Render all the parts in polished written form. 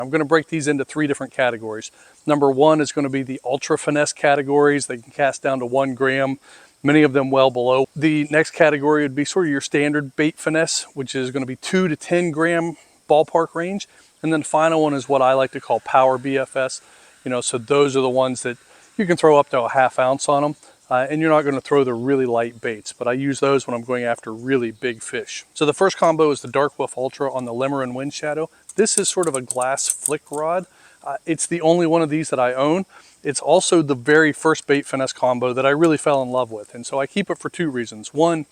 I'm going to break these into 3 different categories. Number 1 is going to be the ultra finesse categories. They can cast down to 1 gram, many of them well below. The next category would be sort of your standard bait finesse, which is going to be 2 to 10 gram ballpark range. And then the final one is what I like to call power BFS. So those are the ones that you can throw up to a ½ ounce on them. And you're not going to throw the really light baits, but I use those when I'm going after really big fish. So the first combo is the Dark Wolf Ultra on the Lemoren WindShadow. This is sort of a glass flick rod. It's the only one of these that I own. It's also the very first bait finesse combo that I really fell in love with. And so I keep it for 2 reasons. One,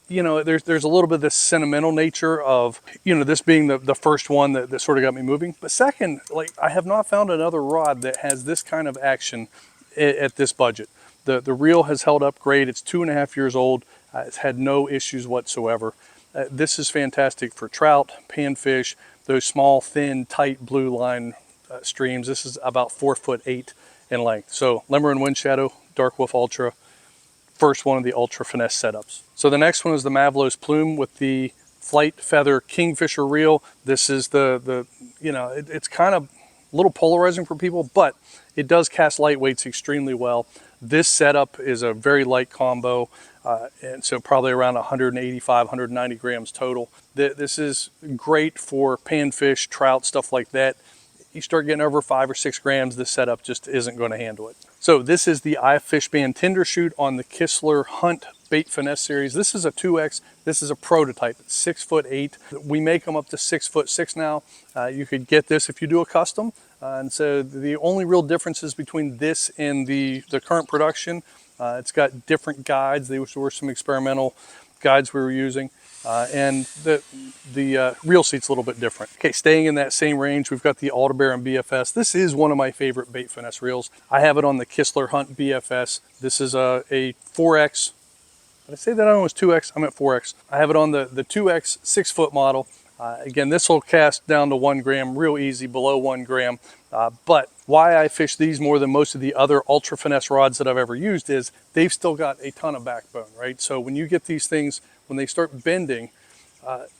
there's a little bit of this sentimental nature of, this being the first one that sort of got me moving. But second, I have not found another rod that has this kind of action at this budget. The reel has held up great. It's 2.5 years old. It's had no issues whatsoever. This is fantastic for trout, panfish, those small, thin, tight blue line streams. This is about 4'8" in length. So Lemoren WindShadow, Dark Wolf Ultra, first one of the ultra finesse setups. So the next one is the Mavlos Plume with the Flight Feather Kingfisher reel. This is it's kind of a little polarizing for people, but it does cast lightweights extremely well. This setup is a very light combo, and so probably around 185, 190 grams total. This is great for panfish, trout, stuff like that. You start getting over 5 or 6 grams, this setup just isn't going to handle it. So this is the iFish Band Tinder Shoot on the Kistler Hunt Bait Finesse series. This is a 2X. This is a prototype. It's 6'8". We make them up to 6'6" now. You could get this if you do a custom. And so the only real differences between this and the current production, it's got different guides. There were some experimental guides we were using. And the reel seat's a little bit different. Okay, staying in that same range, we've got the Alaron BFS. This is one of my favorite bait finesse reels. I have it on the Kistler Hunt BFS. This is a 4X. Did I say that I was 2X? I meant 4X. I have it on the 2X 6-foot model. Again, this will cast down to 1 gram real easy, below 1 gram. But why I fish these more than most of the other ultra finesse rods that I've ever used is they've still got a ton of backbone, right? So when you get these things, when they start bending,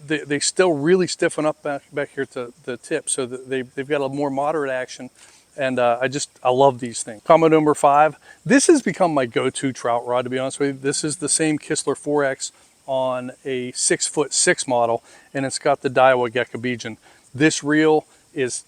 they still really stiffen up back here to the tip, so that they've got a more moderate action. And I love these things. Combo number 5. This has become my go-to trout rod, to be honest with you. This is the same Kistler 4X on a 6'6" model, and it's got the Daiwa Gecko. This reel is,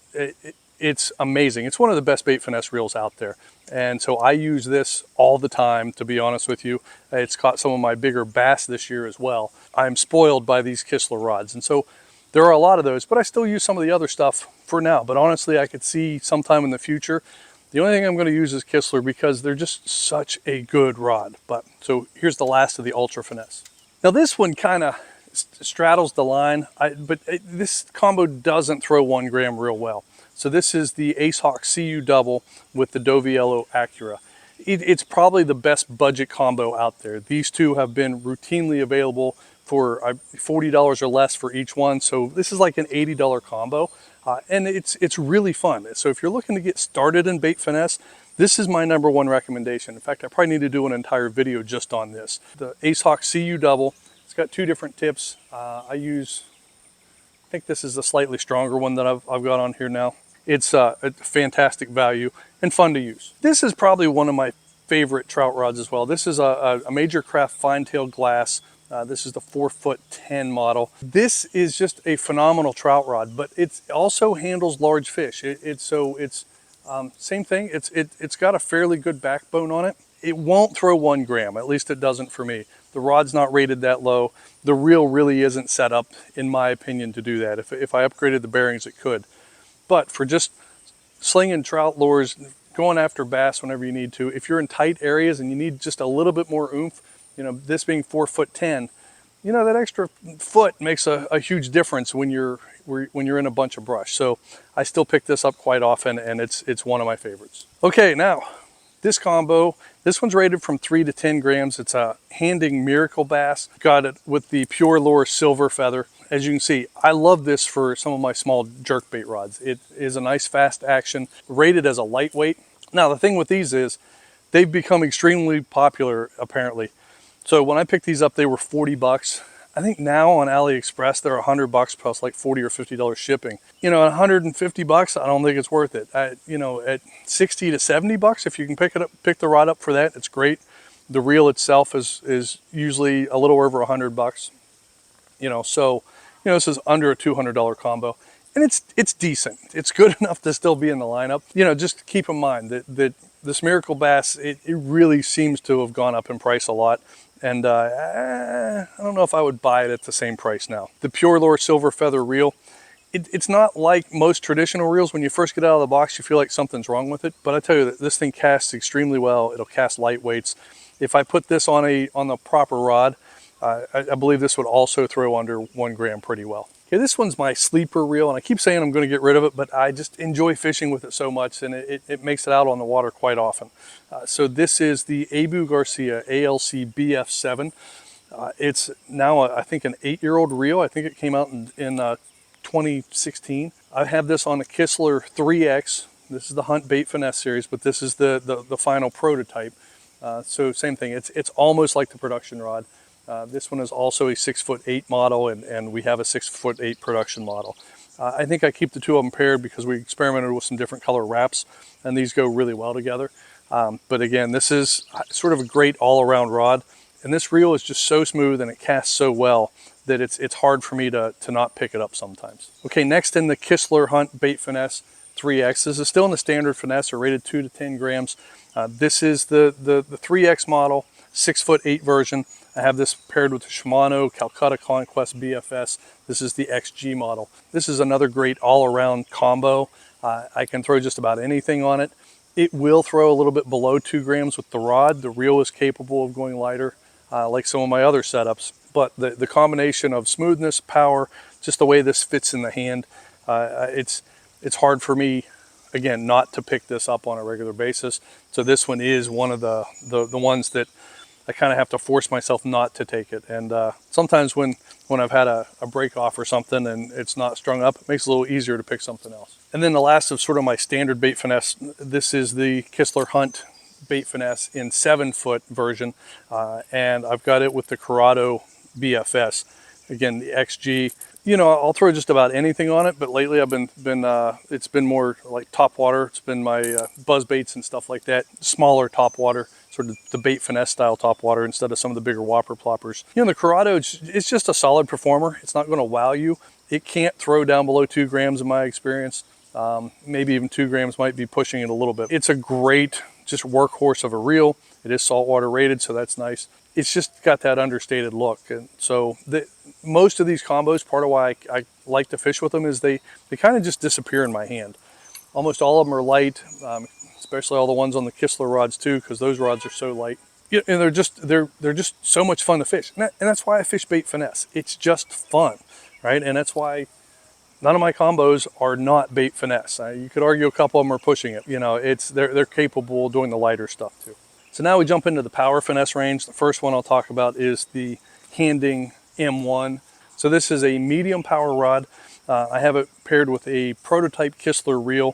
it's amazing. It's one of the best bait finesse reels out there. And so I use this all the time, to be honest with you. It's caught some of my bigger bass this year as well. I'm spoiled by these Kistler rods. And so there are a lot of those, but I still use some of the other stuff for now. But honestly, I could see sometime in the future, the only thing I'm going to use is Kistler because they're just such a good rod. But so here's the last of the ultra finesse. Now this one kind of straddles the line, but this combo doesn't throw 1 gram real well. So this is the Ace Hawk CU Double with the Doviello Acura. It's probably the best budget combo out there. These two have been routinely available for $40 or less for each one. So this is like an $80 combo, and it's really fun. So if you're looking to get started in bait finesse, this is my #1 recommendation. In fact, I probably need to do an entire video just on this. The Ace Hawk CU Double. It's got 2 different tips. I think this is the slightly stronger one that I've got on here now. It's a fantastic value and fun to use. This is probably one of my favorite trout rods as well. This is a Major Craft fine-tailed glass. This is the 4'10" model. This is just a phenomenal trout rod, but it also handles large fish. Same thing. It's got a fairly good backbone on it. It won't throw 1 gram, at least it doesn't for me. The rod's not rated that low. The reel really isn't set up, in my opinion, to do that. If I upgraded the bearings, it could. But for just slinging trout lures, going after bass whenever you need to, if you're in tight areas and you need just a little bit more oomph, this being 4'10", that extra foot makes a huge difference when you're in a bunch of brush. So I still pick this up quite often, and it's one of my favorites. Okay, now this combo, this one's rated from 3 to 10 grams. It's a Handing Miracle Bass. Got it with the Pure Lure Silver Feather. As you can see, I love this for some of my small jerkbait rods. It is a nice fast action, rated as a lightweight. Now the thing with these is they've become extremely popular apparently. So when I picked these up, they were 40 bucks. I think now on AliExpress they're $100 plus like $40 or $50 shipping. You know, at $150, I don't think it's worth it. You know, at $60 to $70, if you can pick the rod up for that, it's great. The reel itself is usually a little over $100. You know, so you know, this is under a $200 combo, and it's decent. It's good enough to still be in the lineup. You know, just keep in mind that this Miracle Bass, it really seems to have gone up in price a lot. And I don't know if I would buy it at the same price now. The Pure Lure Silver Feather reel, it's not like most traditional reels. When you first get out of the box, you feel like something's wrong with it. But I tell you that this thing casts extremely well. It'll cast light weights. If I put this on the proper rod, I believe this would also throw under 1 gram pretty well. Okay, this one's my sleeper reel, and I keep saying I'm going to get rid of it, but I just enjoy fishing with it so much, and it makes it out on the water quite often. So this is the Abu Garcia ALC BF7. It's now, I think, an 8-year-old reel. I think it came out in 2016. I have this on a Kistler 3X. This is the Hunt Bait Finesse series, but this is the final prototype. So same thing, it's almost like the production rod. This one is also a 6'8" model, and we have a 6'8" production model. I think I keep the two of them paired because we experimented with some different color wraps, and these go really well together. But again, this is sort of a great all-around rod, and this reel is just so smooth and it casts so well that it's hard for me to not pick it up sometimes. Okay, next in the Kistler Hunt Bait Finesse 3X. This is still in the standard finesse, or rated 2 to 10 grams. This is the 3X model, 6'8" version. I have this paired with the Shimano Calcutta Conquest BFS. This is the XG model. This is another great all-around combo. I can throw just about anything on it. It will throw a little bit below 2 grams with the rod. The reel is capable of going lighter, like some of my other setups. But the combination of smoothness, power, just the way this fits in the hand, it's hard for me, again, not to pick this up on a regular basis. So this one is one of the ones that I kind of have to force myself not to take it. And sometimes when I've had a break off or something and it's not strung up, it makes it a little easier to pick something else. And then the last of sort of my standard bait finesse, this is the Kistler Hunt Bait Finesse in 7-foot version. And I've got it with the Corrado BFS. Again, the XG. You know, I'll throw just about anything on it, but lately I've been it's been more like top water. It's been my buzz baits and stuff like that, smaller top water, sort of the bait finesse style top water instead of some of the bigger whopper ploppers. You know, the Corrado, it's just a solid performer. It's not going to wow you. It can't throw down below 2 grams in my experience. Maybe even 2 grams might be pushing it a little bit. It's a great just workhorse of a reel. It is saltwater rated, so that's nice. It's just got that understated look. And so most of these combos, part of why I like to fish with them is they kind of just disappear in my hand. Almost all of them are light, especially all the ones on the Kistler rods too, because those rods are so light. Yeah, and they're just so much fun to fish. And that's why I fish bait finesse. It's just fun, right? And that's why none of my combos are not bait finesse. You could argue a couple of them are pushing it. You know, they're capable of doing the lighter stuff too. So now we jump into the power finesse range. The first one I'll talk about is the Handing M1. So this is a medium power rod. I have it paired with a prototype Kistler reel,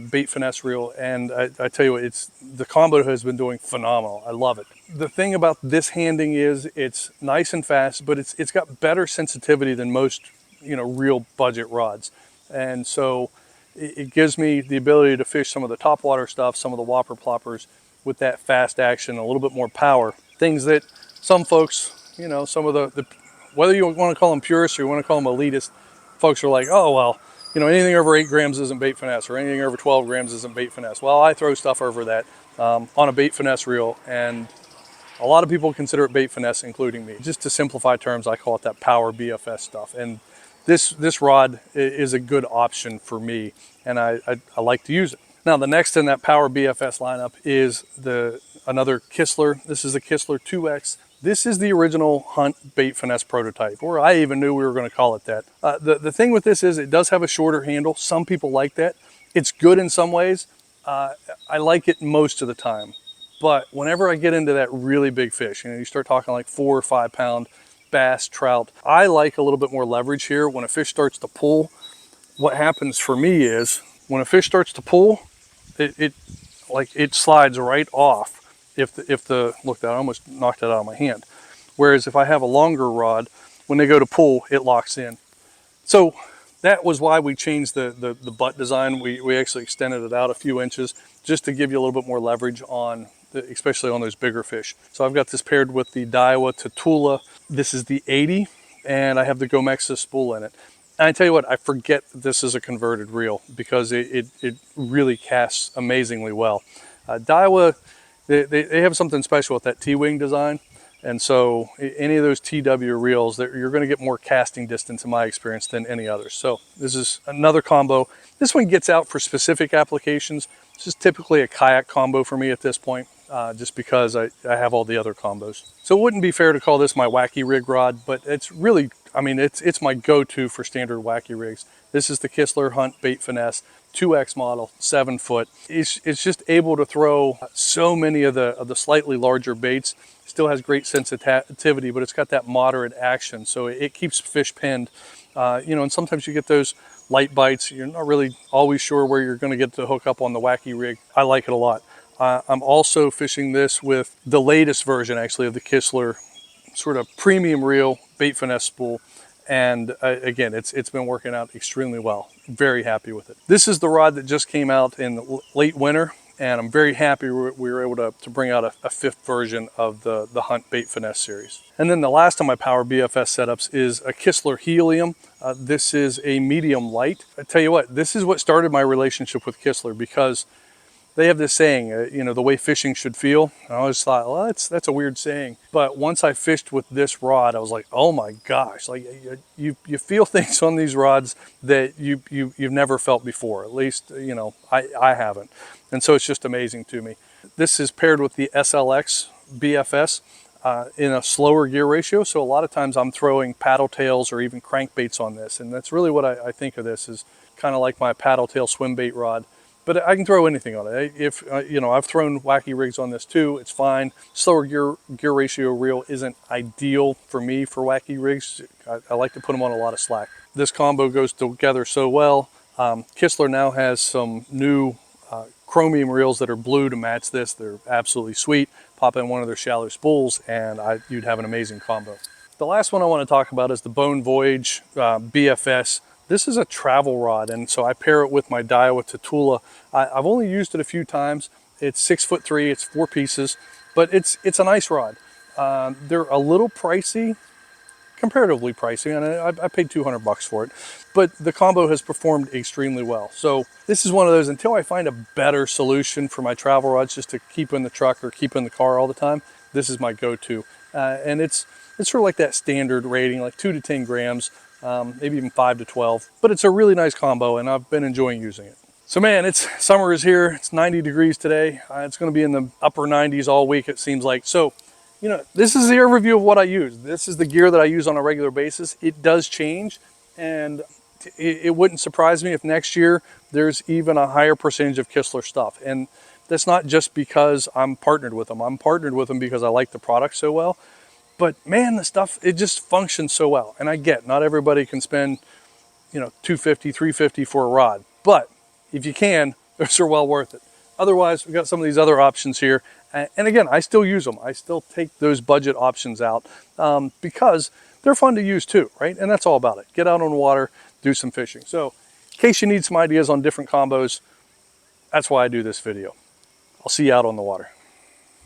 bait finesse reel, and I tell you what, the combo has been doing phenomenal. I love it. The thing about this Handing is it's nice and fast, but it's got better sensitivity than most, you know, real budget rods. And so it gives me the ability to fish some of the top water stuff, some of the whopper ploppers, with that fast action, a little bit more power. Things that some folks, you know, some of the whether you want to call them purists or you want to call them elitist, folks are like, oh, well, you know, anything over 8 grams isn't bait finesse, or anything over 12 grams isn't bait finesse. Well, I throw stuff over that on a bait finesse reel, and a lot of people consider it bait finesse, including me. Just to simplify terms, I call it that power BFS stuff. And this rod is a good option for me, and I like to use it. Now, the next in that Power BFS lineup is another Kistler. This is the Kistler 2X. This is the original Hunt Bait Finesse prototype, or I even knew we were going to call it that. The thing with this is it does have a shorter handle. Some people like that. It's good in some ways. I like it most of the time. But whenever I get into that really big fish, you know, you start talking like 4 or 5 pound bass, trout, I like a little bit more leverage here. When a fish starts to pull, what happens for me is when a fish starts to pull, it slides right off. Look, that I almost knocked that out of my hand. Whereas if I have a longer rod, when they go to pull, it locks in. So that was why we changed the butt design. We actually extended it out a few inches just to give you a little bit more leverage on, especially on those bigger fish. So I've got this paired with the Daiwa Tatula. This is the 80, and I have the Gomexa spool in it. And I tell you what, I forget that this is a converted reel because it really casts amazingly well. Daiwa, they have something special with that T-wing design. And so any of those TW reels, you're going to get more casting distance in my experience than any others. So this is another combo. This one gets out for specific applications. This is typically a kayak combo for me at this point, just because I have all the other combos. So it wouldn't be fair to call this my Wacky Rig rod, but it's really, I mean, it's my go-to for standard Wacky Rigs. This is the Kistler Hunt Bait Finesse 2X model, 7 foot. It's just able to throw so many of the slightly larger baits. Still has great sensitivity, but it's got that moderate action, so it keeps fish pinned. You know, and sometimes you get those light bites. You're not really always sure where you're going to get to hook up on the Wacky Rig. I like it a lot. I'm also fishing this with the latest version, actually, of the Kistler sort of premium reel bait finesse spool. And again, it's been working out extremely well. Very happy with it. This is the rod that just came out in the late winter, and I'm very happy we were able to bring out a fifth version of the Hunt Bait Finesse series. And then the last of my Power BFS setups is a Kistler Helium. This is a medium light. I tell you what, this is what started my relationship with Kistler, because they have this saying, you know, the way fishing should feel. And I always thought, well, that's a weird saying. But once I fished with this rod, I was like, oh my gosh, like you feel things on these rods that you've never felt before. At least, you know, I haven't. And so it's just amazing to me. This is paired with the SLX BFS in a slower gear ratio. So a lot of times I'm throwing paddle tails or even crankbaits on this. And that's really what I think of this, is kind of like my paddle tail swim bait rod. But I can throw anything on it. If you know, I've thrown Wacky Rigs on this too. It's fine. Slower gear ratio reel isn't ideal for me for Wacky Rigs. I like to put them on a lot of slack. This combo goes together so well. Kistler now has some new chromium reels that are blue to match this. They're absolutely sweet. Pop in one of their shallow spools, and you'd have an amazing combo. The last one I want to talk about is the Bone Voyage BFS. This is a travel rod, and so I pair it with my Daiwa Tatula. I've only used it a few times. It's 6'3", it's 4 pieces, but it's a nice rod. They're a little pricey, comparatively pricey, and I paid $200 for it, but the combo has performed extremely well. So this is one of those, until I find a better solution for my travel rods just to keep in the truck or keep in the car all the time, this is my go-to. And it's sort of like that standard rating, like 2 to 10 grams. Maybe even 5 to 12, but it's a really nice combo, and I've been enjoying using it. So man, summer is here. It's 90 degrees today. It's going to be in the upper 90s all week, it seems like. So, you know, this is the overview of what I use. This is the gear that I use on a regular basis. It does change, and it wouldn't surprise me if next year there's even a higher percentage of Kistler stuff. And that's not just because I'm partnered with them. I'm partnered with them because I like the product so well. But man, the stuff, it just functions so well. And I get, not everybody can spend, you know, $250, $350 for a rod. But if you can, those are well worth it. Otherwise, we've got some of these other options here. And again, I still use them. I still take those budget options out because they're fun to use too, right? And that's all about it. Get out on the water, do some fishing. So in case you need some ideas on different combos, that's why I do this video. I'll see you out on the water.